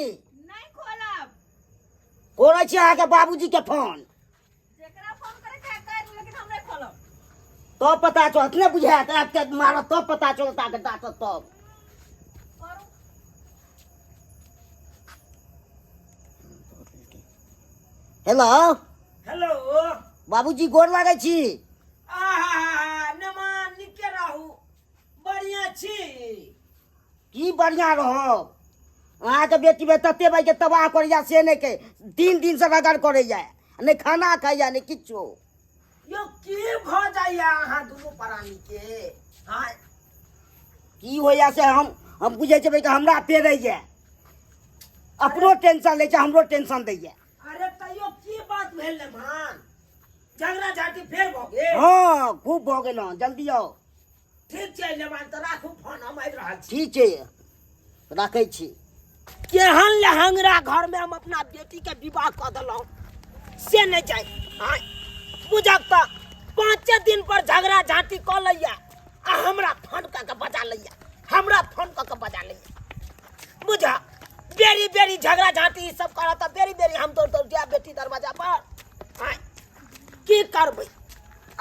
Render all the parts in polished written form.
नहीं खोलब। कोना छी अहाँ के बाबूजी के फोन जेकरा फोन करे के कर लेकिन हम नहीं खोलब। तो पता चल अपने बुझात आपके मारो तो पता चलता के डांट तब करू हेलो हेलो बाबूजी गोर लागै छी आहा नमान निके रहू बढ़िया छी की बढ़िया रहो अहाँ के बेटी में तते भाई के तबाह कर जा से नहीं के 3 दिन से रगड़ करे जाए नहीं खाना खाइया नहीं किछो यो की भ जाइया अहाँ दुनू प्राणी के हां की होया से हम बुझे छे कि हमरा पे रह जाए अपनो टेंशन ले हमरो टेंशन दै जाए अरे तैयो की बात भेल ने मान झगड़ा झाटी फेर भ गेल हां खूब भ गेल जल्दी आओ ठीक छै नमान त राखू फोन हम आबि रहल छी ठीक छै राखै छी केहन लहंगरा घर में हम अपना बेटी के विवाह क देलौं से नहीं जाए हां बुझक त 5 दिन पर झगड़ा झाटी क लैया आ हमरा फोन क के बजा लैया हमरा फोन क के बजा लैया बुझा बेरी बेरी झगड़ा झाटी सब करत बेरी बेरी हम तो जाए बेटी दरवाजा पर हां की करबै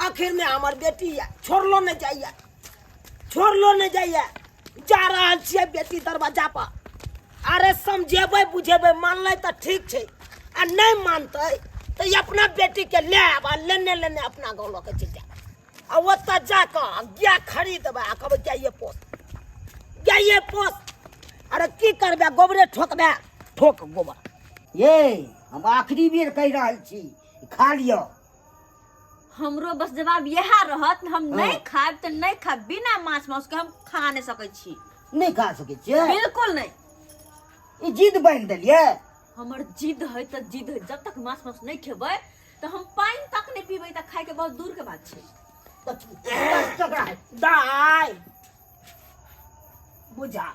आखिर में हमर बेटी है छोड़लो नहीं जाइए जा रहल छियै बेटी दरवाजा पर अरे समझेबै बुझेबै मानलै त ठीक छै आ नहीं मानतै तो अपना बेटी के ले आब लेने लेने अपना गाँव लऽ के चलि जाए आ ओतऽ जाकऽ गाय खरीदबै आ कहबै गाये पोस अरे की करबै गोबरे ठोकबै ठोक गोबर ये हम आखिरी बेर कह रहल छी खा लियो हमरो बस जवाब यह रहत हम नहीं खाब तो नहीं खाब बिना मांस मांस के हम खा नहीं सकै छी नहीं खा सके छियै बिल्कुल नहीं ई जिद बांध देलियै हमर जिद है तो जिद है जब तक मांस मांस नहीं खेबै तो हम पानी तक नहीं पीबै त खाए के बहुत दूर के बात छै दाय बुझा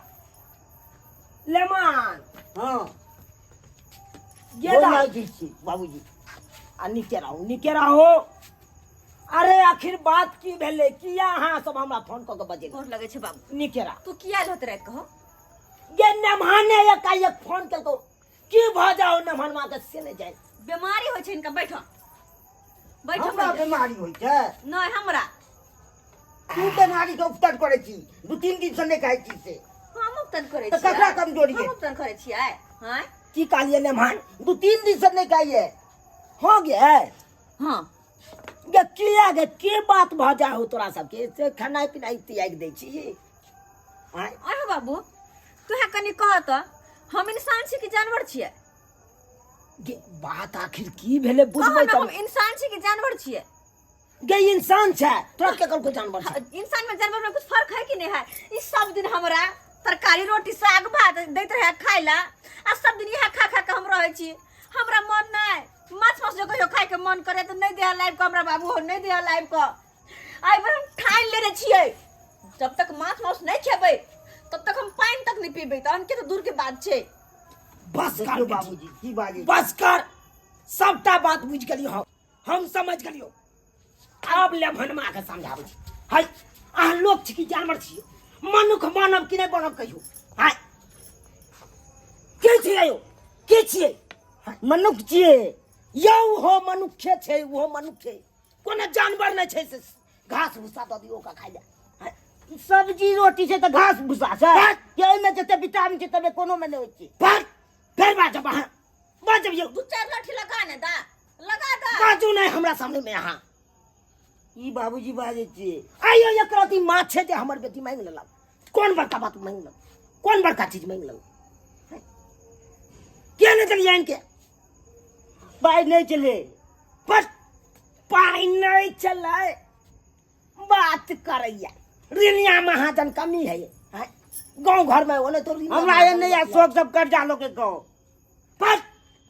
लेमान हां ये गोर दाय लागै छी बाबूजी आ निके रहो अरे आखिर बात की भेले किया अहाँ सब हमरा फोन क के बजे गोर लगे छै बाबू निके रह तू किया होत रे कहो ये नमहाने एकाएक फोन केलको की भ जाओ नमहनमा के से नहीं जाए बीमारी होय छै इनका बैठो हमरा बीमारी होइ छै नहीं हमरा तू बीमारी के उपचार करे छी 2-3 दिन से नहीं खाइ छी से हम उपतन करे तो छी ककरा कमजोरी है हम उपतन करे छी आय हां की कालिए नमहान 2-3 दिन से नहीं खाइए हो गए हां ये किया गे की बात भ जा हो तोरा सबके से खाना पीना त्याग दै छी आय अरे बाबू तू है कनी कह त हम इंसान छी कि जानवर छियै गे बात आखिर की भेले बुझबै कहो तब हम इंसान छी कि जानवर छियै गे इंसान छै तोरा के को जानवर छै इंसान में जानवर में कुछ फर्क है कि नहीं है इस सब दिन हमरा तरकारी रोटी साग भात दैत रहे खाइ ला आ सब दिन यह खा खा के हम रहे छी हमरा मन नहीं माछ माछ जो कहियो खाए के मन करे तो नहीं दे लाइव को हमरा बाबू हो नहीं दे लाइव को आई बार हम ठान लेने छियै जब तक माछ माछ नहीं खेबै तब तक हम पानी तक नहीं पीबै त अनके तो दूर के बात छै बस कर बाबूजी बाबूजी की बाजी बस कर सबटा बात बुझ गेलियो हम समझ गेलियो अब ले भनमा के समझाबै छी हाय अहाँ लोग छी कि जानवर छी मनुख मानव कि नहीं बनब कहियो हाय के छियै यौ के छियै मनुख छियै यौ हो मनुष्य छै वो मनुष्य कोनो जानवर नहीं छै से घास भूसा दऽ दियो का खाइ ले हाय सब्जी रोटी से तो घास भूसा छै के में जते विटामिन छै तबे कोनो में नहीं होइ छै पर फिर बाजब अहाँ बाजब यौ दू चार लाठी लगा ने दा लगा दा बाजू नहीं हमरा सामने में अहाँ ई बाबूजी बाजे छियै आइयो एक राती माछ छै जे हमर बेटी मांग लेलक कौन बड़का बात मांग लेलक कौन बड़का चीज मांग लेलक क्या नहीं चलिए इनके पाई नहीं चले पर पाई नहीं चले बात करैया ऋणिया महाजन कमी है गांव घर में ओने तो हमरा ये नहीं शौक सब कर जा लोग के कहो पर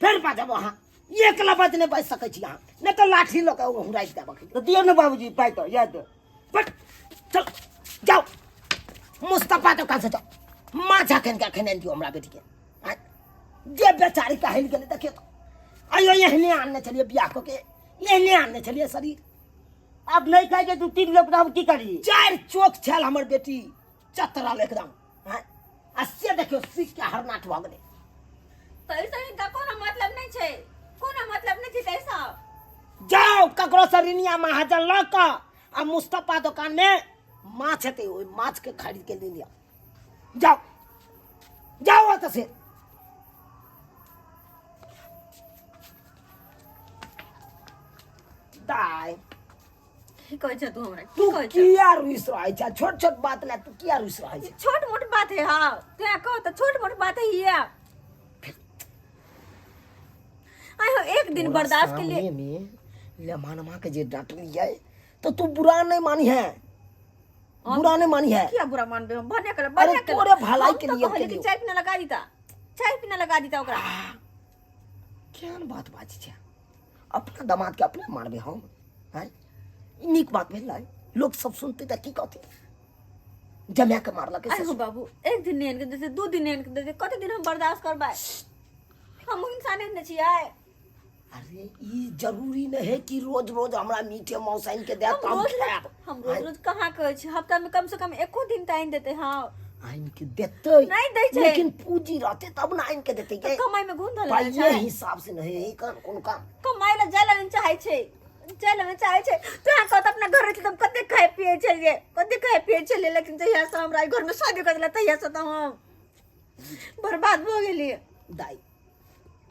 फिर बाजब अहाँ एक लबज नहीं बच सकै छी अहाँ नहीं तो लाठी लऽ के हुराइ देबक तो दियो ना बाबूजी पाई तो याद पर चल जाओ मुस्तफा तो कहाँ से जाओ माछ अखन के अखन दियो हमरा बेटी के आय, जे बेचारी कहल गेले देखियो तो आइयो एहने आनने चलिए बियाह को के एहने आनने चलिए शरीर अब नहीं खाएंगे 2-3 लोग हम की करी 4 चोक छल हमर बेटी चतरल एकदम आय, आ से देखियो सीख के हरनाट भ गेले तो ऐसा ही का कोनो मतलब नहीं छे, कोनो मतलब नहीं छे ऐसा। जाओ ककरो से रिनिया महाजन ल क आ मुस्तफा दुकान में माछ हेते ओइ माछ के खरीद के ले लिया। जाओ जाओ ओत से। दाई की कहै छ तू हमरा, की तू कहै छ? किया रुइस रहै छ? छोट छोट बात ला तू किया रुइस रहै छ? छोट मोट बात है। हाँ तू कहो तो छोट मोट बात है ये। आई हो एक दिन बर्दाश्त के लिए में ले मानमा के जे डांटली है तो तू बुरा नहीं मानी है, बुरा नहीं मानी है। क्या बुरा मानबे हम? भने कर अरे भने कर तोरे भलाई के लिए कहले कि चाय पीना लगा दीता, चाय पीना लगा दीता ओकरा। क्या बात बाजी छे? अपना दामाद के अपने मारबे हम हैं? नीक बात भेल है। लोग सब सुनते त की कहते? जमिया के मारला के आई हो बाबू एक दिन नेन के देते, दो दिन नेन के देते, कते दिन हम बर्दाश्त करबाय? हम इंसान न छियै। अरे ई जरूरी नहीं है कि रोज रोज हमरा मीठे मौसम के दे तो हम खाब। हम रोज रोज कहाँ कहै छी? हफ्ता में कम से कम एको दिन टाइम देते। हाँ आइन के देते नहीं दै छै, लेकिन पूंजी रहते तब ना आइन के देते के। कमाई में घुन धल पहले छै। हिसाब से नहीं है कौन काम। कमाई ला जाला नहीं चाहे छै, जाला नहीं चाहे छै। तो यहाँ कहत अपना घर रहते तुम कते खाए पिए छलिए, कते खाए पिए छलिए, लेकिन जहिया से हमरा घर में शादी कर दिला तहिया से तो हम बर्बाद हो गेली। दाई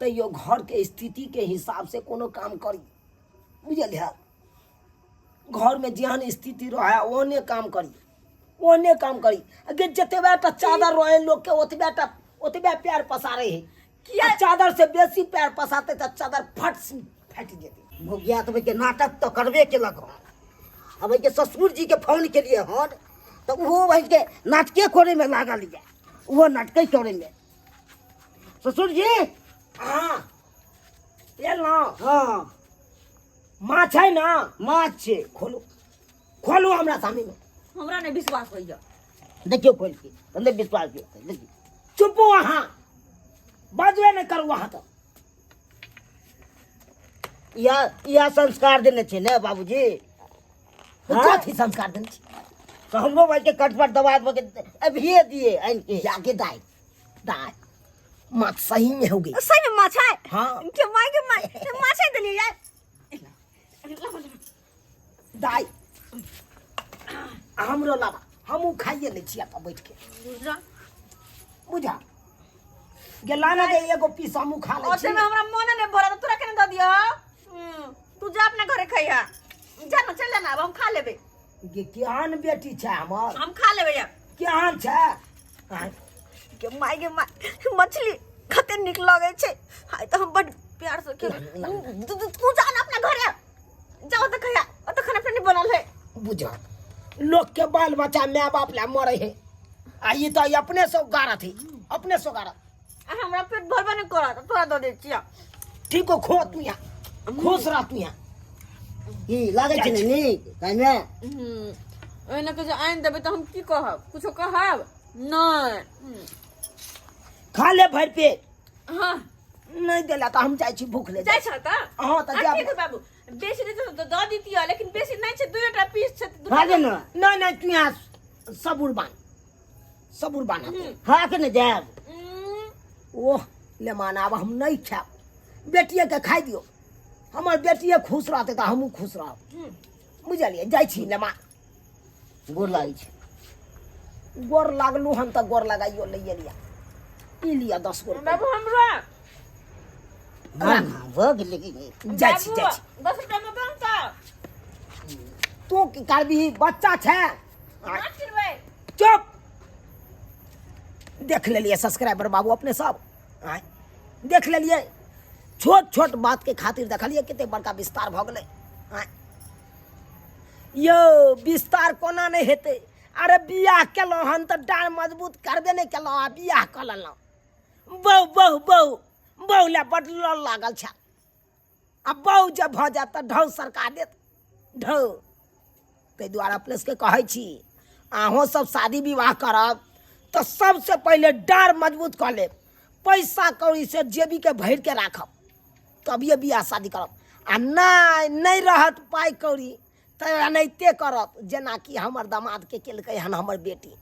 तैयो घर के स्थिति के हिसाब से कोनो काम करी, बुझल है? घर में जेहन स्थिति रहे ओने काम करी, ओने काम करी। अगे जतबे टा चादर रहे लोग के ओतबे प्यार पसारे है। किया चादर से बेसी प्यार पसाते तो चादर फट जेती। भोगिया तो के नाटक तो करबे केलक। अब के ससुर जी के फोन के लिए हन तो वो भाई के नाटके करे में लागल है, वो नाटके करे में। ससुर जी हाँ ये ना हाँ माछ है ना, माछ छे, खोलो खोलो हमरा सामने में। हमरा नहीं विश्वास होइया। देखियो खोल के तंदे विश्वास के देखियो। चुप वहाँ बाजवे न करू वहाँ तो। या संस्कार देने छे ने बाबूजी। कथी संस्कार देने छी? तो हमरो भाई के कट पर दबा के अभी दिए आइन के जाके दाई दाई माछ सही में हो गई। सही में माछ है? हाँ के माछ है दली यार। दाई हमरो लावा हमू खाइए ले छिया पर बैठ के, बुझा गेला ना के एगो पीस हमू खा ले छी। ओते में हमरा मन नहीं भरा, तोरा केने द दियो? तू जा अपने घरे खइया, जा ना चल जाना, अब हम खा लेबे। गे केहन बेटी छै हमर, हम खा लेबे यार। केहन छै? आय, के माय मछली खते निक लगे छे। हाय तो हम बड़ प्यार से के तू जा ना अपने घरे, जाओ तो खइया, ओ तो खाना पीना बनल है। बुझा लोग के बाल बच्चा माँ बाप ला मरे है, आ ये तो अपने सो गारत है, अपने सो गारत। हमरा पेट भरबे नहीं करा, तो तोरा दे दे छिया। ठीक हो खो तू यहाँ, खुश रह तू यहाँ। ई लागे छे ने नीक कने। ओने के जे आइन देबे तो हम की कहब? कुछो कहब नहीं। खा ले भर पेट, हां नहीं देला तो हम जाय छी भूख ले जाय छ त। हां त जा। ठीक है बाबू, बेसी दे तो द दीतिया, लेकिन बेसी नहीं छे, दुईटा पीस छे। खा दे ना। नहीं नहीं तू यहाँ सबूर बान खा के न जाब। ओह ले माना अब हम नहीं खाब, बेटिए के खाई दियो। हमर बेटिए खुश रहते तो हमहू खुश रहब, बुझलिए? जाय छी ले मान। गोर लागे छे। गोर लागलू हम तो गोर लगाइयो ले लिया, ई लिया 10 गो बाबू हमरा हां भ गेले की जाय छी 10 रुपया में बनता। तू की करबी? बच्चा छे ना चिरबै। चुप। देख ले लिए सब्सक्राइबर बाबू अपने सब, आय देख ले लिए। छोट छोट बात के खातिर देखलिए कितने बड़का विस्तार भ गेलै। आय यो विस्तार कोना नहीं हेते? अरे बियाह केलौ हन तो डार मजबूत करबे नहीं केलौ, आ बियाह क लेलौ। बहु बहु बहु बहु ले बड लड़ लागल छ। आ बहु जब भ जात तो ढौ सरकार देत ढौ। ताहि दुआरे अपने के कहै छी, अहों सब शादी विवाह करब तो सबसे पहले डार मजबूत कर लेब, पैसा कौड़ी से जेबी के भर के राखब, तभिए बियाह शादी करब। आ नहीं रहत पाई कौड़ी तो एनाहिते करब जेना कि हमर दामाद के केलकै हन हमर बेटी।